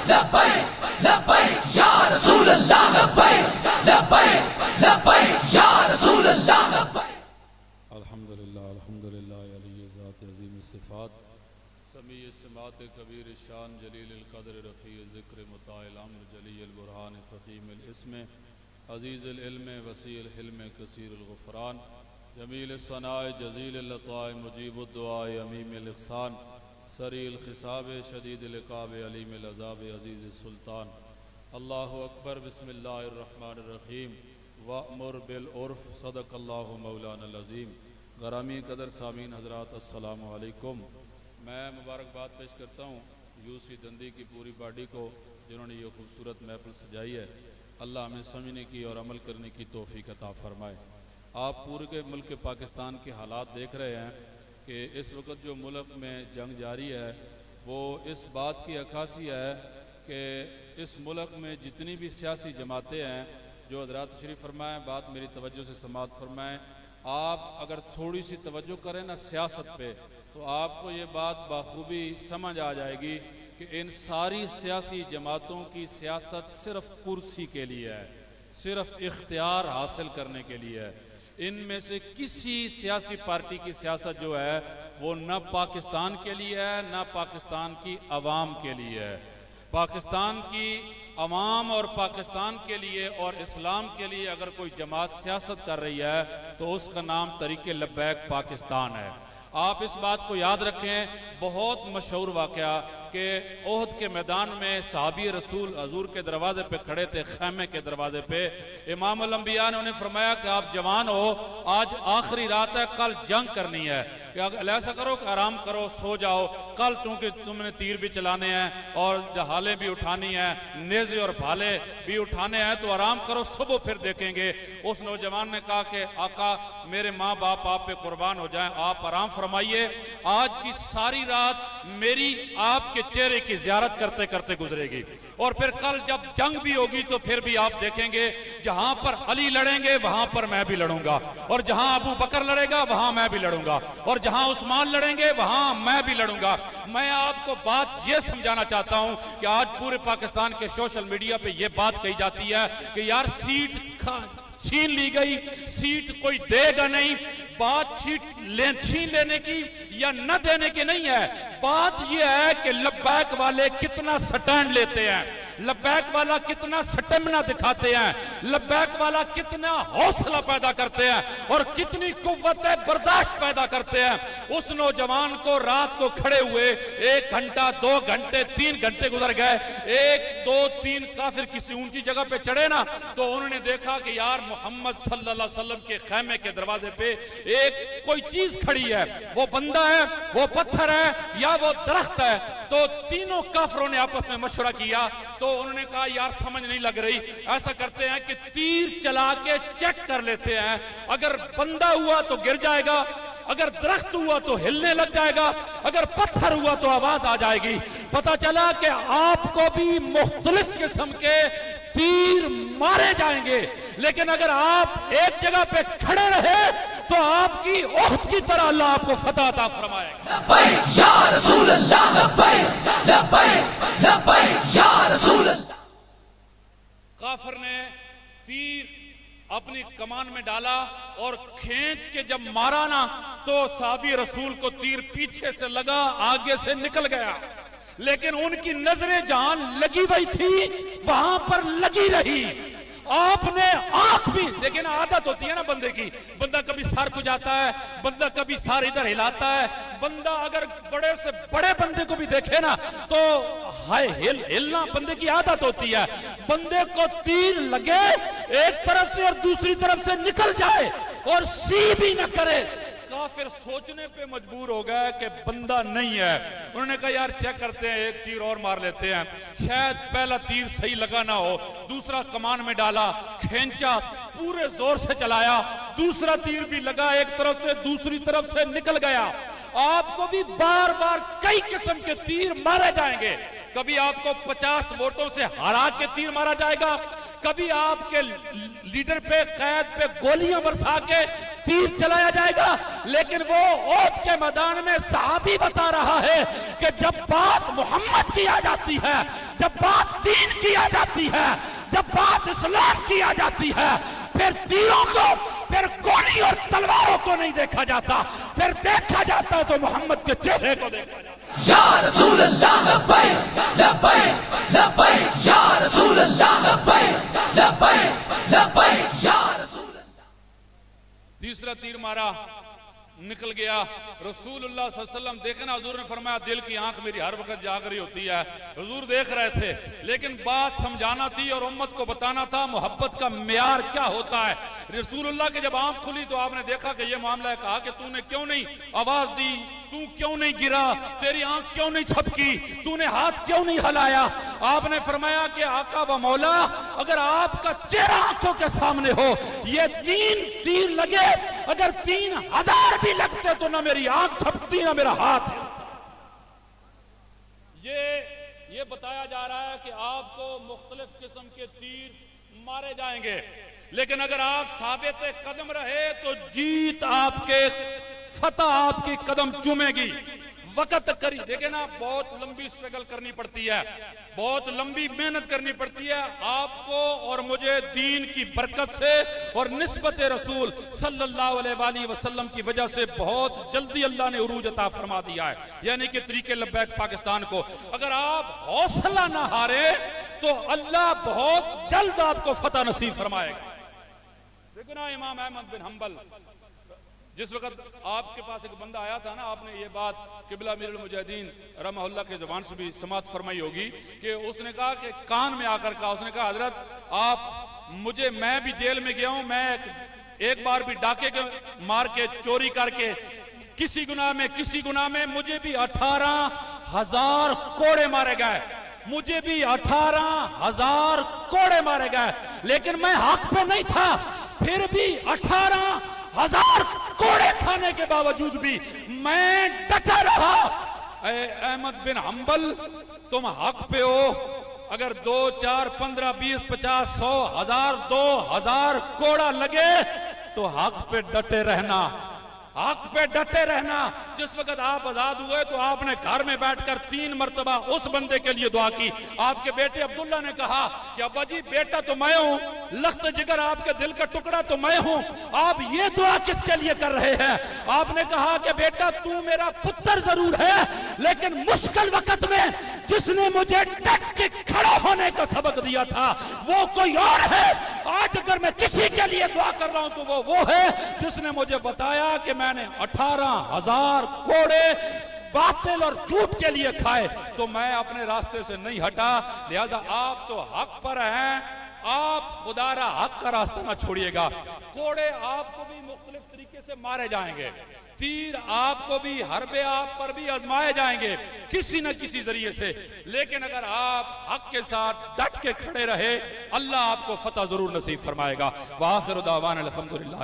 لبیک لبیک یا رسول اللہ لبیک لبیک لبیک یا رسول اللہ لبیک۔ الحمدللہ علی ذات عظیم الصفات سمیع السماعت کبیر الشان جلیل القدر رفیع ذکر مطاع الامر جلی البرہان فخیم الاسم عزیز العلم وسیع الحلم کثیر الغفران جمیل الثناء جزیل اللطاء مجیب الدعاء امیم الاحسان سریع الخصاب شدید العقاب علیم العذاب عزیز السلطان۔ اللہ اکبر، بسم اللہ الرحمن الرحیم، وَأْمُرْ بِالْعُرْفِ صدق اللہ مولانا العظیم۔ غرامی قدر سامعین حضرات، السلام علیکم۔ میں مبارکباد پیش کرتا ہوں یوسی دندی کی پوری باڈی کو جنہوں نے یہ خوبصورت محفل سجائی ہے۔ اللہ ہمیں سمجھنے کی اور عمل کرنے کی توفیق عطا فرمائے۔ آپ پورے کے ملک پاکستان کے حالات دیکھ رہے ہیں کہ اس وقت جو ملک میں جنگ جاری ہے وہ اس بات کی عکاسی ہے کہ اس ملک میں جتنی بھی سیاسی جماعتیں ہیں، جو حضرات تشریف فرمائیں، بات میری توجہ سے سماعت فرمائیں۔ آپ اگر تھوڑی سی توجہ کریں نا سیاست پہ تو آپ کو یہ بات بخوبی سمجھ آ جائے گی کہ ان ساری سیاسی جماعتوں کی سیاست صرف کرسی کے لیے ہے، صرف اختیار حاصل کرنے کے لیے ہے۔ ان میں سے کسی سیاسی پارٹی کی سیاست جو ہے وہ نہ پاکستان کے لیے ہے نہ پاکستان کی عوام کے لیے ہے۔ پاکستان کی عوام اور پاکستان کے لیے اور اسلام کے لیے اگر کوئی جماعت سیاست کر رہی ہے تو اس کا نام تحریک لبیک پاکستان ہے۔ آپ اس بات کو یاد رکھیں، بہت مشہور واقعہ کہ احد کے میدان میں صحابی رسول حضور کے دروازے پہ کھڑے تھے، خیمے کے دروازے پہ۔ امام الانبیاء نے انہیں فرمایا کہ آپ جوان ہو، آج آخری رات ہے، کل جنگ کرنی ہے، ایسا کرو کہ آرام کرو، سو جاؤ، کل چونکہ تم نے تیر بھی چلانے ہیں اور ڈھالیں بھی اٹھانی ہیں، نیزے اور بھالے بھی اٹھانے ہیں، تو آرام کرو، صبح پھر دیکھیں گے۔ اس نوجوان نے کہا کہ آقا میرے ماں باپ آپ پہ قربان ہو جائیں، آپ آرام فرمائیے، آج کی ساری رات میری آپ کے چہرے کی زیارت کرتے کرتے گزرے گی، اور پھر کل جب جنگ بھی ہوگی تو پھر بھی آپ دیکھیں گے جہاں پر علی لڑیں گے وہاں پر میں بھی لڑوں گا، اور جہاں ابو بکر لڑے گا وہاں میں بھی لڑوں گا، اور جہاں عثمان لڑیں گے وہاں میں بھی لڑوں گا۔ میں آپ کو بات یہ سمجھانا چاہتا ہوں کہ آج پورے پاکستان کے سوشل میڈیا پہ یہ بات کہی جاتی ہے کہ یار سیٹ چھین لی گئی، سیٹ کوئی دے گا نہیں۔ بات چھین لینے کی یا نہ دینے کی نہیں ہے، بات یہ ہے کہ لبیک والے کتنا سٹینڈ لیتے ہیں، لبیک والا کتنا سٹیمنا دکھاتے ہیں، لبیک والا کتنا حوصلہ پیدا کرتے ہیں اور کتنی قوت برداشت پیدا کرتے ہیں۔ اس نوجوان کو رات کو کھڑے ہوئے 1 گھنٹہ 2 گھنٹے 3 گھنٹے گزر گئے، 1 2 3 کافر کسی اونچی جگہ پہ چڑھے نا تو انہوں نے دیکھا کہ یار محمد صلی اللہ علیہ وسلم کے خیمے کے دروازے پہ ایک کوئی چیز کھڑی ہے، وہ بندہ ہے، وہ پتھر ہے یا وہ درخت ہے۔ تو تینوں کافروں نے آپس میں مشورہ کیا تو انہوں نے کہا یار سمجھ نہیں لگ رہی، ایسا کرتے ہیں کہ تیر چلا کے چیک کر لیتے ہیں، اگر بندہ ہوا تو گر جائے گا، اگر درخت ہوا تو ہلنے لگ جائے گا، اگر پتھر ہوا تو آواز آ جائے گی۔ پتا چلا کہ آپ کو بھی مختلف قسم کے تیر مارے جائیں گے، لیکن اگر آپ ایک جگہ پہ کھڑے رہے تو آپ کی احد کی طرح اللہ آپ کو فتح عطا فرمائے گا۔ لبیک یا رسول اللہ لبیک لبیک لبیک یا رسول اللہ۔ کافر نے تیر اپنی کمان میں ڈالا اور کھینچ کے جب مارا نا تو صحابی رسول کو تیر پیچھے سے لگا، آگے سے نکل گیا، لیکن ان کی نظریں جہاں لگی ہوئی تھی وہاں پر لگی رہی۔ آپ نے آنکھ بھی لیکن عادت ہوتی ہے نا بندے کی، بندہ کبھی سر کو جاتا ہے، بندہ کبھی سر ادھر ہلاتا ہے، بندہ اگر بڑے سے بڑے بندے کو بھی دیکھے نا تو ہلنا بندے کی عادت ہوتی ہے۔ بندے کو تیر لگے ایک طرف سے اور دوسری طرف سے نکل جائے اور سی بھی نہ کرے، کافر سوچنے پہ مجبور ہو گیا کہ بندہ نہیں ہے۔ انہوں نے کہا یار چیک کرتے ہیں، ایک تیر اور مار لیتے ہیں، شاید پہلا تیر صحیح لگا نہ ہو۔ دوسرا کمان میں ڈالا، کھینچا، پورے زور سے چلایا، دوسرا تیر بھی لگا، ایک طرف سے دوسری طرف سے نکل گیا۔ آپ کو بھی بار بار کئی قسم کے تیر مارے جائیں گے، کبھی آپ کو 50 ووٹوں سے ہرا کے تیر مارا جائے گا، کبھی آپ کے لیڈر پہ قائد پہ گولیاں برسا کے تیر چلایا جائے گا، لیکن وہ احد کے میدان میں صحابی بتا رہا ہے کہ جب بات محمد کی آ جاتی ہے، جب بات دین کی آ جاتی ہے، جب بات اسلام کی آ جاتی ہے، پھر تیروں کو، پھر گولی اور تلواروں کو نہیں دیکھا جاتا، پھر دیکھا جاتا تو محمد کے چہرے کو دیکھا جاتا۔ یا رسول اللہ لبیک لبیک لبیک یا رسول اللہ لبیک لبیک لبیک یا رسول اللہ۔ تیسرا تیر مارا، نکل گیا۔ رسول اللہ صلی اللہ علیہ وسلم دیکھنا، حضور نے فرمایا دل کی آنکھ میری ہر وقت جاگ رہی ہوتی ہے، حضور دیکھ رہے تھے، لیکن بات سمجھانا تھی اور امت کو بتانا تھا محبت کا معیار کیا ہوتا ہے۔ رسول اللہ کے جب آنکھ کھلی تو آپ نے دیکھا کہ یہ معاملہ ہے، کہا کہ تو نے کیوں نہیں آواز دی، تو کیوں نہیں گرا، تیری آنکھ کیوں نہیں چھپکی، تو نے ہاتھ کیوں نہیں ہلایا؟ آپ نے فرمایا کہ آقا و مولا، اگر آپ کا چہرہ آنکھوں کے سامنے ہو، یہ 3 تیر لگے، اگر 3000 بھی لگتے تو نہ میری آنکھ چھپتی نہ میرا ہاتھ۔ یہ بتایا جا رہا ہے کہ آپ کو مختلف قسم کے تیر مارے جائیں گے، لیکن اگر آپ ثابت قدم رہے تو جیت آپ کے، فتح آپ کی قدم چومے گی۔ وقت کری دیکھیں نا، بہت لمبی سٹرگل کرنی پڑتی ہے، بہت لمبی محنت کرنی پڑتی ہے آپ کو اور مجھے، دین کی برکت سے اور نسبت رسول صلی اللہ علیہ وآلہ وسلم کی وجہ سے بہت جلدی اللہ نے عروج عطا فرما دیا ہے، یعنی کہ طریق لبیک پاکستان کو۔ اگر آپ حوصلہ نہ ہارے تو اللہ بہت جلد آپ کو فتح نصیب فرمائے گا۔ دیکھنا امام احمد بن حنبل، جس وقت آپ کے پاس ایک بندہ آیا تھا نا، آپ نے یہ بات قبلہ امیر المجاہدین رحمہ اللہ کے زبان سے بھی سماعت فرمائی ہوگی کہ اس نے کہا کہ کان میں آ کر کہا، اس نے کہا حضرت آپ مجھے، میں بھی جیل میں گیا ہوں، میں ایک بار بھی ڈاکے کے مار کے چوری کر کے کسی گناہ میں مجھے بھی 18,000 کوڑے مارے گئے، مجھے بھی 18,000 کوڑے مارے گئے، لیکن میں حق پہ نہیں تھا، پھر بھی 18,000 کوڑے کھانے کے باوجود بھی میں ڈٹا رہا۔ اے احمد بن حنبل، تم حق پہ ہو، اگر 2 4 15 20 50 100 1000 2000 کوڑا لگے تو حق پہ ڈٹے رہنا، حق پہ ڈٹے رہنا۔ جس وقت آپ آزاد ہوئے تو آپ نے گھر میں بیٹھ کر 3 مرتبہ اس بندے کے لیے دعا کی۔ آپ کے بیٹے عبداللہ نے کہا کہ ابا جی بیٹا تو میں ہوں، لخت جگر آپ کے دل کا ٹکڑا تو میں ہوں، آپ یہ دعا کس کے لیے کر رہے ہیں؟ آپ نے کہا کہ بیٹا تو میرا پتر ضرور ہے، لیکن مشکل وقت میں جس نے مجھے ڈٹ کے کھڑا ہونے کا سبق دیا تھا وہ کوئی اور ہے۔ آج اگر میں کسی کے لیے دعا کر رہا ہوں تو وہ ہے جس نے مجھے بتایا کہ میں نے 18,000 کوڑے باطل اور جھوٹ کے لیے کھائے، تو میں اپنے راستے سے نہیں ہٹا۔ لہذا آپ تو حق پر ہیں، آپ خدا را حق کا راستہ نہ چھوڑیے گا۔ کوڑے آپ کو بھی مختلف طریقے سے مارے جائیں گے، تیر آپ کو بھی، حربے آپ پر بھی آزمائے جائیں گے کسی نہ کسی ذریعے سے، لیکن اگر آپ حق کے ساتھ ڈٹ کے کھڑے رہے، اللہ آپ کو فتح ضرور نصیب فرمائے گا۔ وآخر دعوانا الحمدللہ۔